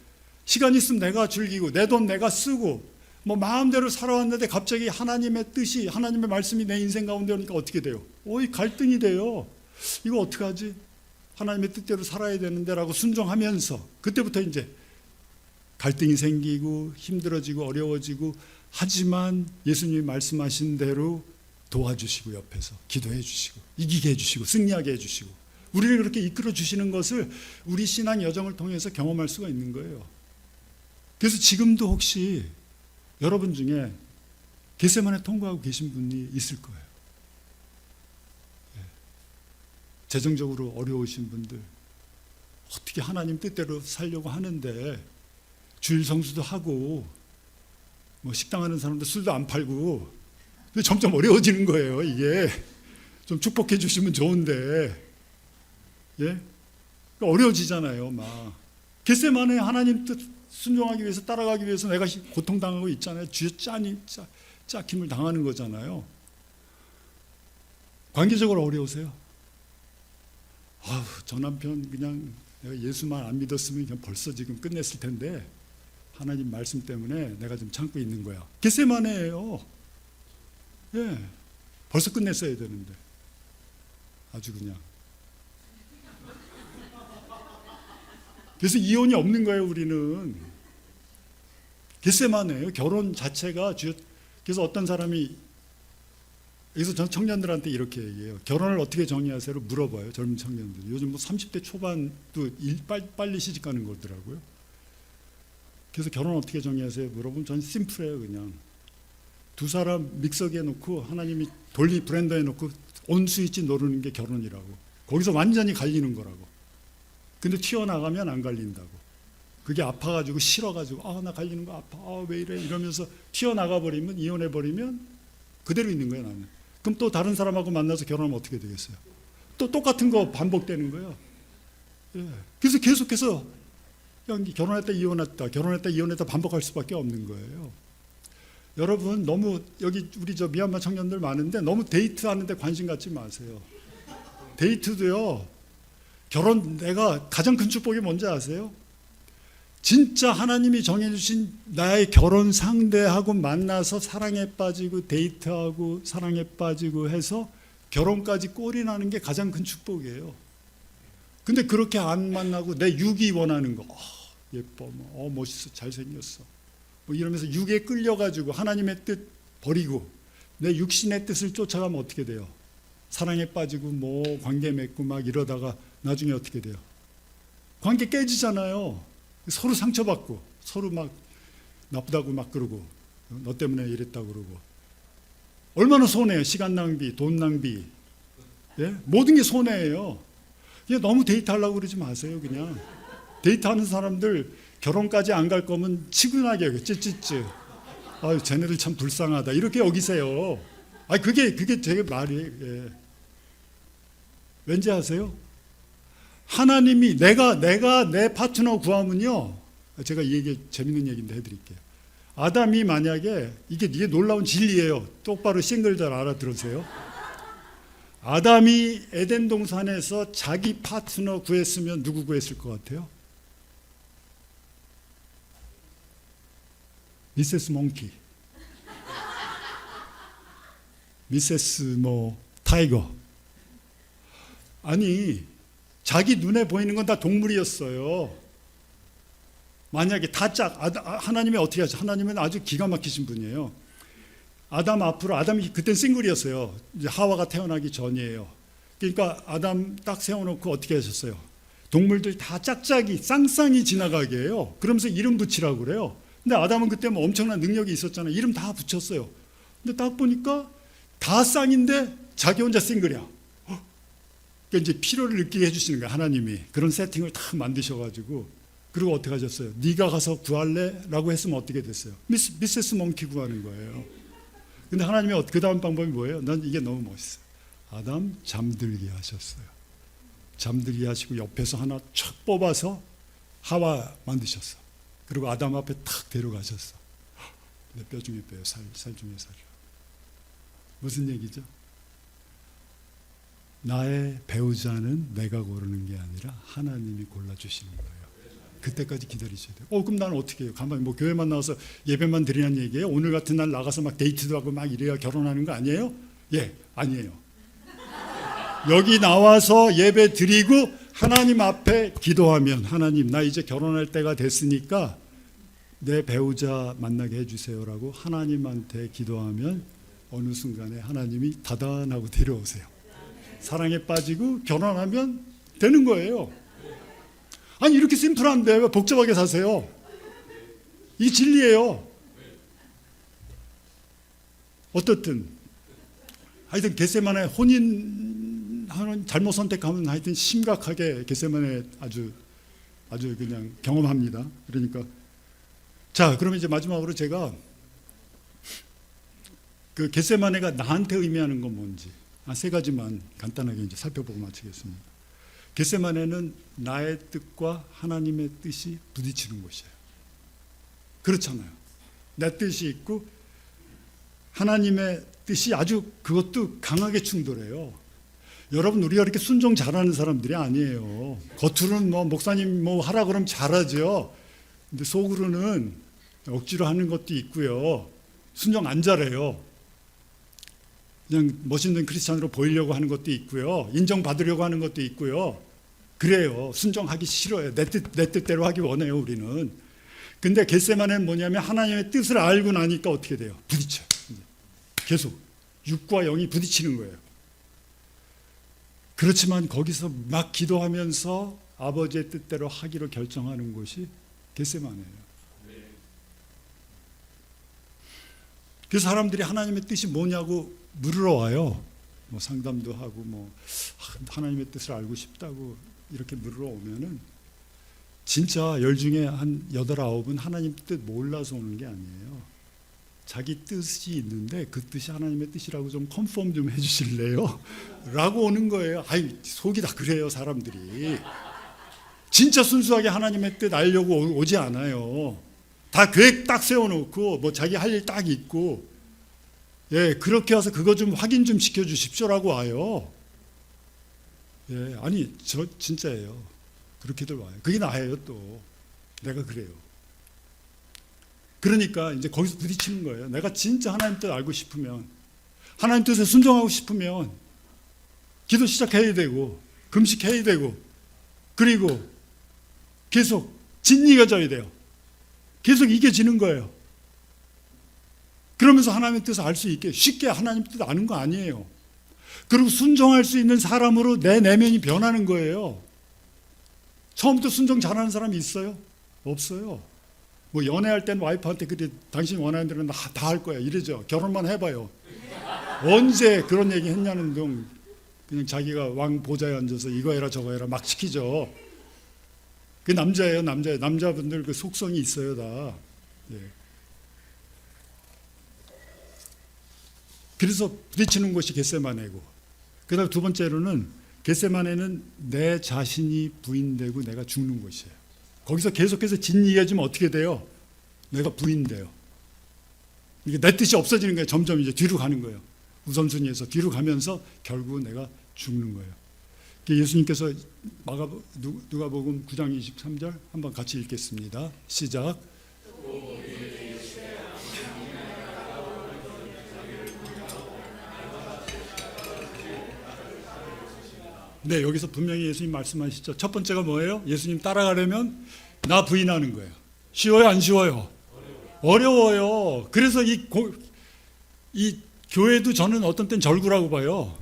S2: 시간 있으면 내가 즐기고 내 돈 내가 쓰고 뭐 마음대로 살아왔는데 갑자기 하나님의 뜻이, 하나님의 말씀이 내 인생 가운데 오니까 어떻게 돼요? 갈등이 돼요. 이거 어떡하지? 하나님의 뜻대로 살아야 되는데 라고 순종하면서 그때부터 이제 갈등이 생기고 힘들어지고 어려워지고, 하지만 예수님이 말씀하신 대로 도와주시고 옆에서 기도해 주시고 이기게 해주시고 승리하게 해주시고 우리를 그렇게 이끌어 주시는 것을 우리 신앙 여정을 통해서 경험할 수가 있는 거예요. 그래서 지금도 혹시 여러분 중에 겟세마네 통과하고 계신 분이 있을 거예요. 재정적으로 어려우신 분들, 어떻게 하나님 뜻대로 살려고 하는데 주일 성수도 하고 뭐 식당 하는 사람도 술도 안 팔고, 근데 점점 어려워지는 거예요. 이게 좀 축복해 주시면 좋은데, 예, 어려워지잖아요. 막 겟세마네 하나님 뜻 순종하기 위해서, 따라가기 위해서 내가 고통당하고 있잖아요. 주여 짝힘을 당하는 거잖아요. 관계적으로 어려우세요? 저 남편 그냥 내가 예수만 안 믿었으면 그냥 벌써 지금 끝냈을 텐데 하나님 말씀 때문에 내가 좀 참고 있는 거야. 겟세마네예요. 예, 벌써 끝냈어야 되는데 아주 그냥. 그래서 이혼이 없는 거예요. 우리는 겟세마네예요. 결혼 자체가 그래서 어떤 사람이, 여기서 전 청년들한테 이렇게 얘기해요. 결혼을 어떻게 정의하세요? 물어봐요. 젊은 청년들. 요즘 뭐 30대 초반도 빨리 시집가는 거더라고요. 그래서 결혼 어떻게 정의하세요? 물어보면 전 심플해요. 그냥 두 사람 믹서기에 놓고 하나님이 브랜더에 놓고 온 스위치 누르는 게 결혼이라고. 거기서 완전히 갈리는 거라고. 근데 튀어나가면 안 갈린다고. 그게 아파가지고 싫어가지고 나 갈리는 거 아파. 왜 이래 이러면서 튀어나가 버리면, 이혼해 버리면 그대로 있는 거예요, 나는. 그럼 또 다른 사람하고 만나서 결혼하면 어떻게 되겠어요? 또 똑같은 거 반복되는 거예요. 예. 그래서 계속해서 결혼했다 이혼했다 결혼했다 이혼했다 반복할 수밖에 없는 거예요. 여러분 너무 여기 우리 저 미얀마 청년들 많은데 너무 데이트하는데 관심 갖지 마세요. 데이트도요, 내가 가장 큰 축복이 뭔지 아세요? 진짜 하나님이 정해주신 나의 결혼 상대하고 만나서 사랑에 빠지고 데이트하고 사랑에 빠지고 해서 결혼까지 꼴이 나는 게 가장 큰 축복이에요. 근데 그렇게 안 만나고 내 육이 원하는 거, 예뻐, 멋있어, 잘생겼어, 이러면서 육에 끌려가지고 하나님의 뜻 버리고 내 육신의 뜻을 쫓아가면 어떻게 돼요? 사랑에 빠지고 관계 맺고 막 이러다가 나중에 어떻게 돼요? 관계 깨지잖아요. 서로 상처받고 서로 막 나쁘다고 막 그러고 너 때문에 이랬다고 그러고 얼마나 손해예요. 시간 낭비, 돈 낭비, 예? 모든 게 손해예요. 그냥 너무 데이트하려고 그러지 마세요. 그냥 데이트하는 사람들 결혼까지 안 갈 거면 치근하게 여겨. 찌찌찌. 쟤네들 참 불쌍하다 이렇게 여기세요. 그게 되게 말이, 예. 왠지 아세요? 하나님이 내가 내 파트너 구하면요, 제가 이 얘기 재밌는 얘기인데 해드릴게요. 아담이 만약에 이게 놀라운 진리예요. 똑바로 싱글들 알아들으세요. 아담이 에덴 동산에서 자기 파트너 구했으면 누구 구했을 것 같아요? 미세스 몽키, 미세스 타이거. 아니 자기 눈에 보이는 건 다 동물이었어요. 만약에 하나님이 어떻게 하죠? 하나님은 아주 기가 막히신 분이에요. 아담이 그땐 싱글이었어요. 이제 하와가 태어나기 전이에요. 그러니까 아담 딱 세워놓고 어떻게 하셨어요? 동물들 다 짝짝이 쌍쌍이 지나가게 해요. 그러면서 이름 붙이라고 그래요. 근데 아담은 그때 엄청난 능력이 있었잖아요. 이름 다 붙였어요. 근데 딱 보니까 다 쌍인데 자기 혼자 싱글이야. 그러니까 이제 필요를 느끼게 해주시는 거예요. 하나님이 그런 세팅을 다 만드셔가지고. 그리고 어떻게 하셨어요? 네가 가서 구할래? 라고 했으면 어떻게 됐어요? 미세스 몽키 구하는 거예요. 근데 하나님이 그 다음 방법이 뭐예요? 난 이게 너무 멋있어요. 아담 잠들게 하셨어요. 잠들게 하시고 옆에서 하나 촥 뽑아서 하와 만드셨어. 그리고 아담 앞에 탁 데려가셨어. 내 뼈 중에 뼈요, 살 중에 살이요. 무슨 얘기죠? 나의 배우자는 내가 고르는 게 아니라 하나님이 골라주시는 거예요. 그때까지 기다리셔야 돼요. 그럼 나는 어떻게 해요? 가만히 교회만 나와서 예배만 드리는 얘기예요? 오늘 같은 날 나가서 막 데이트도 하고 막 이래야 결혼하는 거 아니에요? 예, 아니에요. 여기 나와서 예배 드리고 하나님 앞에 기도하면, 하나님 나 이제 결혼할 때가 됐으니까 내 배우자 만나게 해주세요라고 하나님한테 기도하면 어느 순간에 하나님이 다단하고 데려오세요. 사랑에 빠지고 결혼하면 되는 거예요. 아니 이렇게 심플한데 왜 복잡하게 사세요? 이 진리예요. 어떻든 하여튼 겟세마네 혼인하는 잘못 선택하면 하여튼 심각하게 겟세마네 아주 그냥 경험합니다. 그러니까 자, 그러면 이제 마지막으로 제가 그 겟세마네가 나한테 의미하는 건 뭔지 세 가지만 간단하게 이제 살펴보고 마치겠습니다. 겟세마네는 나의 뜻과 하나님의 뜻이 부딪히는 곳이에요. 그렇잖아요. 내 뜻이 있고 하나님의 뜻이 아주 그것도 강하게 충돌해요. 여러분 우리가 이렇게 순종 잘하는 사람들이 아니에요. 겉으로는 목사님 하라 그러면 잘하죠. 근데 속으로는 억지로 하는 것도 있고요. 순종 안 잘해요. 그냥 멋있는 크리스찬으로 보이려고 하는 것도 있고요. 인정받으려고 하는 것도 있고요. 그래요. 순종하기 싫어요. 내 뜻대로 하기 원해요, 우리는. 근데 겟세마네는 뭐냐면 하나님의 뜻을 알고 나니까 어떻게 돼요? 부딪혀요. 계속 육과 영이 부딪히는 거예요. 그렇지만 거기서 막 기도하면서 아버지의 뜻대로 하기로 결정하는 곳이 겟세마네예요. 그래서 사람들이 하나님의 뜻이 뭐냐고 물으러 와요. 뭐 상담도 하고 뭐 하나님의 뜻을 알고 싶다고 이렇게 물어오면은 진짜 10 중에 한 8, 9은 하나님 뜻 몰라서 오는 게 아니에요. 자기 뜻이 있는데 그 뜻이 하나님의 뜻이라고 좀 컨펌 좀 해주실래요? 라고 오는 거예요. 아이, 속이 다 그래요, 사람들이. 진짜 순수하게 하나님의 뜻 알려고 오지 않아요. 다 계획 딱 세워놓고 뭐 자기 할 일 딱 있고, 예, 그렇게 와서 그거 좀 확인 좀 시켜주십시오라고 와요. 예, 아니 저 진짜예요. 그렇게들 와요. 그게 나예요. 또 내가 그래요. 그러니까 이제 거기서 부딪히는 거예요. 내가 진짜 하나님 뜻 알고 싶으면, 하나님 뜻에 순종하고 싶으면 기도 시작해야 되고 금식해야 되고, 그리고 계속 진이겨져야 돼요. 계속 이겨지는 거예요. 그러면서 하나님의 뜻을 알 수 있게, 쉽게 하나님 뜻 아는 거 아니에요. 그리고 순종할 수 있는 사람으로 내 내면이 변하는 거예요. 처음부터 순종 잘하는 사람이 있어요? 없어요. 뭐 연애할 땐 와이프한테 그래, 당신이 원하는 대로 다 할 거야 이러죠. 결혼만 해봐요. 언제 그런 얘기 했냐는 둥 그냥 자기가 왕 보좌에 앉아서 이거 해라 저거 해라 막 시키죠. 그 남자예요. 남자분들 그 속성이 있어요 다. 예. 그래서 부딪히는 곳이 겟세마네고, 그다음 두 번째로는 겟세마네는 내 자신이 부인되고 내가 죽는 곳이에요. 거기서 계속해서 진이겨지면 어떻게 돼요? 내가 부인돼요. 이게 내 뜻이 없어지는 거예요. 점점 이제 뒤로 가는 거예요. 우선순위에서 뒤로 가면서 결국은 내가 죽는 거예요. 예수님께서 누가복음 9장 23절 한번 같이 읽겠습니다. 시작. 네, 여기서 분명히 예수님 말씀하시죠. 첫 번째가 뭐예요? 예수님 따라가려면 나 부인하는 거예요. 쉬워요, 안 쉬워요? 어려워요. 그래서 이 교회도 저는 어떤 땐 절구라고 봐요.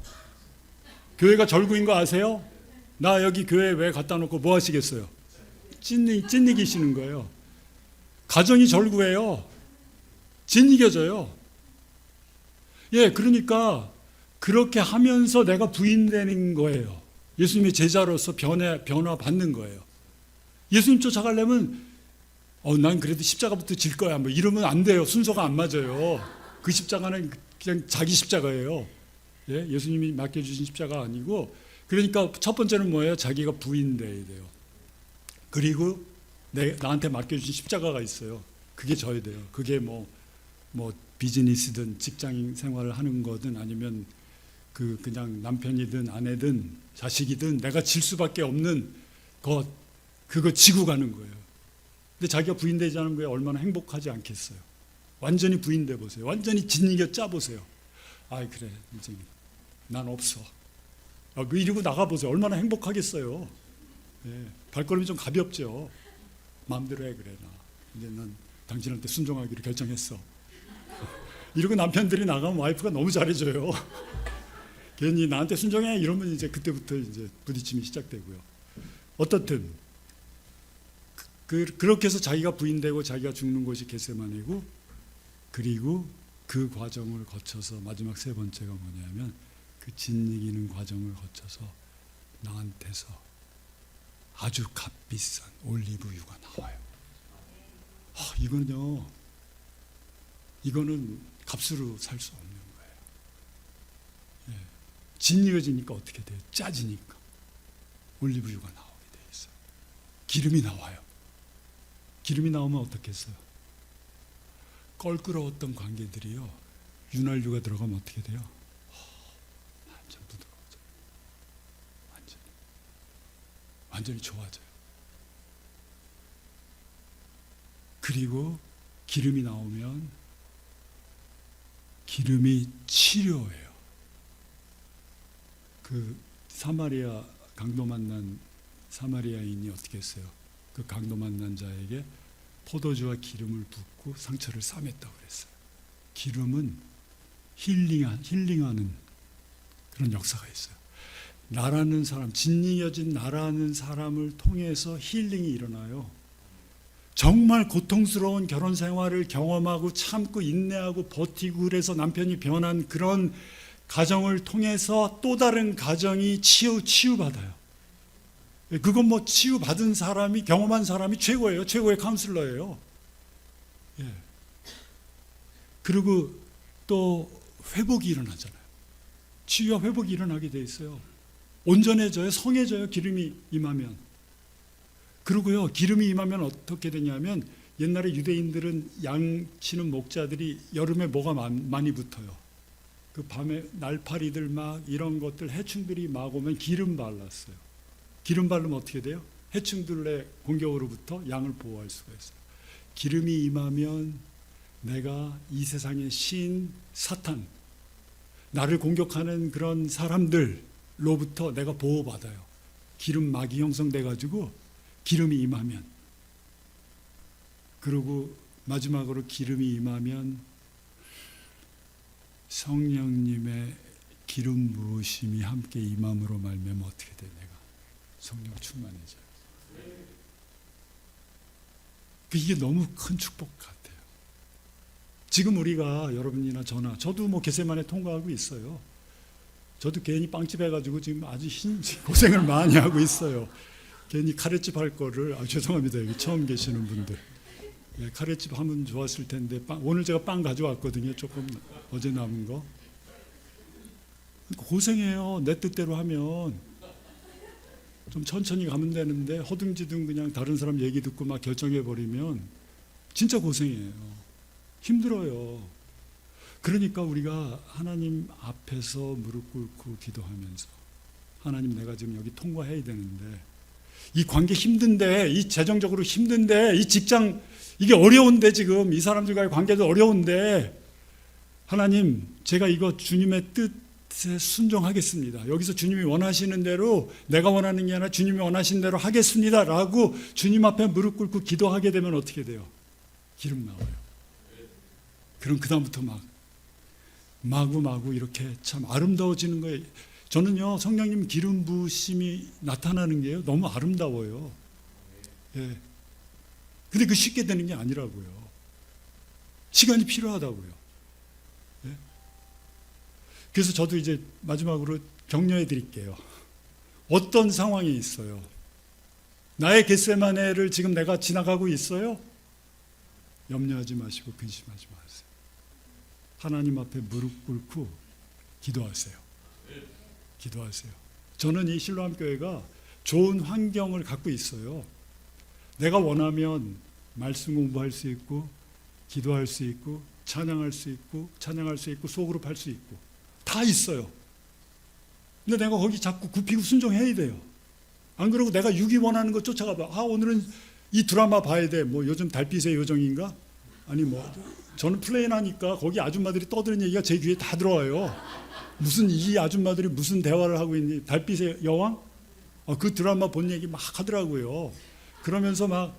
S2: 교회가 절구인 거 아세요? 나 여기 교회 왜 갖다 놓고 뭐 하시겠어요? 찐이기시는 거예요. 가정이 절구예요. 진이겨져요. 예, 그러니까 그렇게 하면서 내가 부인되는 거예요. 예수님의 제자로서 변화 받는 거예요. 예수님 쫓아가려면 난 그래도 십자가부터 질 거야 뭐 이러면 안 돼요. 순서가 안 맞아요. 그 십자가는 그냥 자기 십자가예요. 예? 예수님이 맡겨주신 십자가 아니고, 그러니까 첫 번째는 뭐예요? 자기가 부인돼야 돼요. 그리고 나한테 맡겨주신 십자가가 있어요. 그게 져야 돼요. 그게 뭐 비즈니스든 직장인 생활을 하는 거든 아니면 그냥 남편이든 아내든 자식이든 내가 질 수밖에 없는 그거 지고 가는 거예요. 근데 자기가 부인되지 않은 거에 얼마나 행복하지 않겠어요. 완전히 부인돼 보세요. 완전히 진이겨 짜 보세요. 아, 그래 이제 난 없어. 이러고 나가 보세요. 얼마나 행복하겠어요. 예, 발걸음이 좀 가볍죠. 마음대로 해 그래. 나 이제 난 당신한테 순종하기로 결정했어. 이러고 남편들이 나가면 와이프가 너무 잘해줘요. 괜히 나한테 순종해 이러면 이제 그때부터 이제 부딪힘이 시작되고요. 어떻든 그렇게 해서 자기가 부인되고 자기가 죽는 곳이 겟세마네고, 그리고 그 과정을 거쳐서 마지막 세 번째가 뭐냐면 그 진이기는 과정을 거쳐서 나한테서 아주 값비싼 올리브유가 나와요. 이거는 값으로 살 수 없는 거예요. 예. 진이어지니까 어떻게 돼요? 짜지니까 올리브유가 나오게 돼 있어요. 기름이 나와요. 기름이 나오면 어떻겠어요? 껄끄러웠던 관계들이요, 윤활유가 들어가면 어떻게 돼요? 완전 부드러워져요. 완전히 좋아져요. 그리고 기름이 나오면 기름이 치료예요. 그 사마리아 강도 만난 사마리아인이 어떻게 했어요? 그 강도 만난 자에게 포도주와 기름을 붓고 상처를 싸맸다고 그랬어요. 기름은 힐링하는 그런 역사가 있어요. 나라는 사람, 진이겨진 나라는 사람을 통해서 힐링이 일어나요. 정말 고통스러운 결혼 생활을 경험하고 참고 인내하고 버티고 그래서 남편이 변한 그런 가정을 통해서 또 다른 가정이 치유받아요. 그건 뭐 치유받은 사람이, 경험한 사람이 최고예요. 최고의 카운슬러예요. 예. 그리고 또 회복이 일어나잖아요. 치유와 회복이 일어나게 돼 있어요. 온전해져요. 성해져요. 기름이 임하면. 그리고요, 기름이 임하면 어떻게 되냐면, 옛날에 유대인들은 양 치는 목자들이 여름에 뭐가 많이 붙어요. 그 밤에 날파리들 막 이런 것들, 해충들이 막 오면 기름 발랐어요. 기름 바르면 어떻게 돼요? 해충들의 공격으로부터 양을 보호할 수가 있어요. 기름이 임하면 내가 이 세상의 신, 사탄, 나를 공격하는 그런 사람들로부터 내가 보호받아요. 기름막이 형성돼 가지고 기름이 임하면, 그리고 마지막으로 기름이 임하면 성령님의 기름 부으심이 함께 임함으로 말미암아 어떻게 돼? 내가 성령 충만해져요. 이게 너무 큰 축복 같아요. 지금 우리가, 여러분이나 저도 뭐 겟세마네 통과하고 있어요. 저도 괜히 빵집 해가지고 지금 아주 고생을 많이 하고 있어요. 괜히 카레집 할 거를, 죄송합니다. 여기 처음 계시는 분들. 네, 카레집 하면 좋았을 텐데, 오늘 제가 빵 가져왔거든요. 조금 어제 남은 거. 고생해요. 내 뜻대로 하면. 좀 천천히 가면 되는데 허둥지둥 그냥 다른 사람 얘기 듣고 막 결정해버리면 진짜 고생해요. 힘들어요. 그러니까 우리가 하나님 앞에서 무릎 꿇고 기도하면서, 하나님, 내가 지금 여기 통과해야 되는데, 이 관계 힘든데, 이 재정적으로 힘든데, 이 직장 이게 어려운데, 지금 이 사람들과의 관계도 어려운데, 하나님, 제가 이거 주님의 뜻에 순종하겠습니다. 여기서 주님이 원하시는 대로, 내가 원하는 게 아니라 주님이 원하시는 대로 하겠습니다 라고 주님 앞에 무릎 꿇고 기도하게 되면 어떻게 돼요? 기름 나와요. 그럼 그 다음부터 마구 이렇게 참 아름다워지는 거예요. 저는요, 성령님 기름 부으심이 나타나는 게요, 너무 아름다워요. 예. 근데 그 쉽게 되는 게 아니라고요. 시간이 필요하다고요. 예. 그래서 저도 이제 마지막으로 격려해 드릴게요. 어떤 상황이 있어요? 나의 겟세마네를 지금 내가 지나가고 있어요? 염려하지 마시고 근심하지 마세요. 하나님 앞에 무릎 꿇고 기도하세요. 기도하세요. 저는 이 실로암 교회가 좋은 환경을 갖고 있어요. 내가 원하면 말씀 공부할 수 있고, 기도할 수 있고, 찬양할 수 있고, 소그룹 할 수 있고, 다 있어요. 근데 내가 거기 자꾸 굽히고 순종해야 돼요. 안 그러고 내가 육이 원하는 거 쫓아가 봐. 오늘은 이 드라마 봐야 돼. 뭐 요즘 달빛의 요정인가? 아니 뭐 저는 플레인 하니까 거기 아줌마들이 떠드는 얘기가 제 귀에 다 들어와요. 무슨 이 아줌마들이 무슨 대화를 하고 있니? 달빛의 여왕? 그 드라마 본 얘기 막 하더라고요. 그러면서 막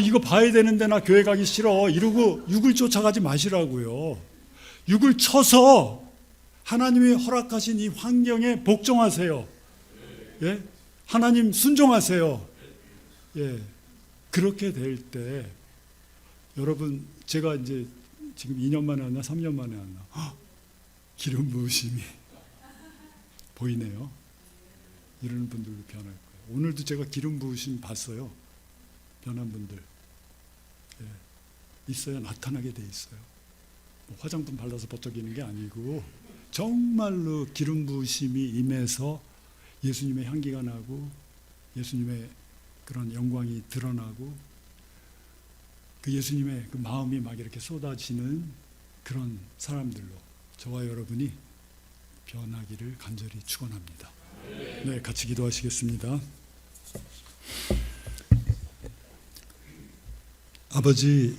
S2: 이거 봐야 되는데 나 교회 가기 싫어 이러고 육을 쫓아가지 마시라고요. 육을 쳐서 하나님이 허락하신 이 환경에 복종하세요. 예? 하나님 순종하세요. 예. 그렇게 될 때 여러분, 제가 이제 지금 2년 만에 왔나 3년 만에 왔나, 기름 부으심이 보이네요. 이러는 분들도 변할 거예요. 오늘도 제가 기름 부으심 봤어요. 변한 분들. 예. 있어요. 나타나게 돼 있어요. 뭐 화장품 발라서 번쩍이는 게 아니고 정말로 기름 부으심이 임해서 예수님의 향기가 나고 예수님의 그런 영광이 드러나고 그 예수님의 그 마음이 막 이렇게 쏟아지는 그런 사람들로 저와 여러분이 변하기를 간절히 축원합니다. 네, 같이 기도하시겠습니다. 아버지,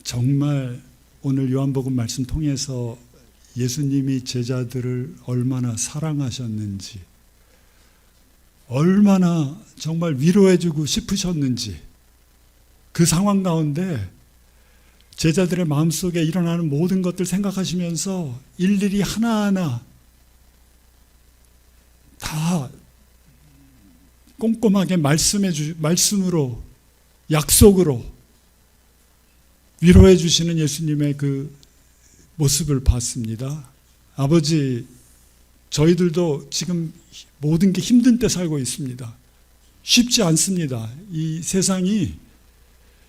S2: 정말 오늘 요한복음 말씀 통해서 예수님이 제자들을 얼마나 사랑하셨는지, 얼마나 정말 위로해주고 싶으셨는지, 그 상황 가운데 제자들의 마음속에 일어나는 모든 것들 생각하시면서 일일이 하나하나 다 꼼꼼하게 말씀으로, 약속으로 위로해 주시는 예수님의 그 모습을 봤습니다. 아버지, 저희들도 지금 모든 게 힘든 때 살고 있습니다. 쉽지 않습니다. 이 세상이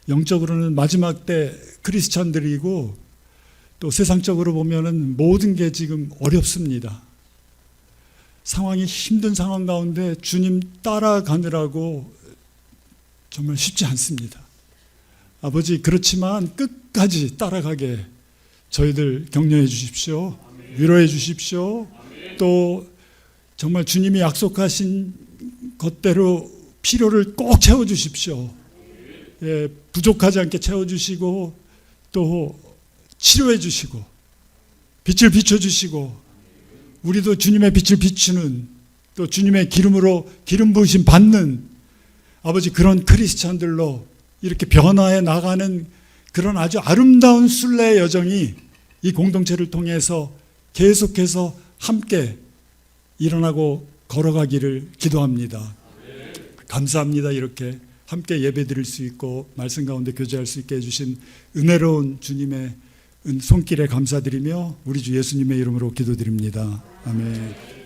S2: 영적으로는 마지막 때 크리스찬들이고 또 세상적으로 보면은 모든 게 지금 어렵습니다. 상황이 힘든 상황 가운데 주님 따라가느라고 정말 쉽지 않습니다. 아버지, 그렇지만 끝까지 따라가게 저희들 격려해 주십시오. 위로해 주십시오. 또 정말 주님이 약속하신 것대로 필요를 꼭 채워 주십시오. 예, 부족하지 않게 채워 주시고 또 치료해 주시고 빛을 비춰 주시고 우리도 주님의 빛을 비추는 또 주님의 기름으로 기름 부으심 받는 아버지 그런 크리스찬들로 이렇게 변화해 나가는 그런 아주 아름다운 순례의 여정이 이 공동체를 통해서 계속해서 함께 일어나고 걸어가기를 기도합니다. 감사합니다. 이렇게 함께 예배드릴 수 있고 말씀 가운데 교제할 수 있게 해주신 은혜로운 주님의 손길에 감사드리며 우리 주 예수님의 이름으로 기도드립니다. 아멘.